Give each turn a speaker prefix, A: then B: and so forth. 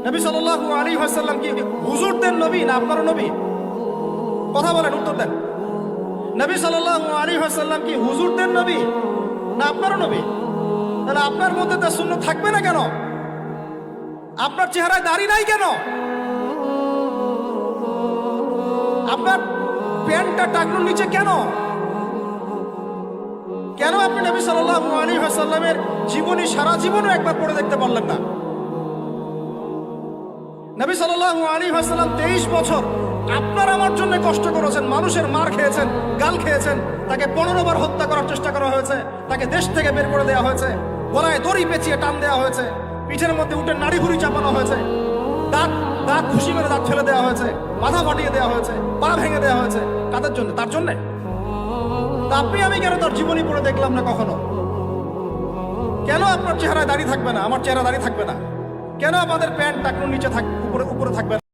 A: নবী সাল্লাল্লাহু আলাইহি ওয়াসাল্লাম কি হুজুরদের নবী না আপনার নবী? কথা বলেন, উত্তর দেন। নবী সাল্লাল্লাহু আলাইহি ওয়াসাল্লাম কি হুজুরদের নবী না আপনার নবী? তাহলে আপনার মধ্যে তার সুন্নাত থাকবে না কেন? আপনার চেহারায় দাড়ি নাই কেন? আপনার প্যান্টটা টাকনুর নিচে কেন? কেন আপনি নবী সাল্লাল্লাহু আলাইহি ওয়াসাল্লামের জীবনী সারা জীবনও একবার পড়ে দেখতে পারলেন না? নবী সাল্লাল্লাহু আলাইহি ওয়াসাল্লাম 23 বছর আপনার আমার জন্য কষ্ট করেছেন, মানুষের মার খেয়েছেন, গাল খেয়েছেন, তাকে 15 বার হত্যা করার চেষ্টা করা হয়েছে, তাকে দেশ থেকে বের করে দেওয়া হয়েছে, গলায় দড়ি পেঁচিয়ে টান দেওয়া হয়েছে, পিঠের মধ্যে উঠে নাড়ি ভুড়ি চাপানো হয়েছে, দাঁত দাঁত খুশি মেরে দাঁত ফেলে দেওয়া হয়েছে, মাথা ফাটিয়ে দেওয়া হয়েছে, পা ভেঙে দেওয়া হয়েছে। কাদের জন্য? তার জন্যে। তা আপনি আমি কেন তার জীবনী পড়ে দেখলাম না কখনো? কেন আপনার চেহারায় দাড়ি থাকবে না, আমার চেহারা দাড়ি থাকবে না? কেন আমাদের প্যান্ট টাকনুর নিচে উপরে থাকবে না?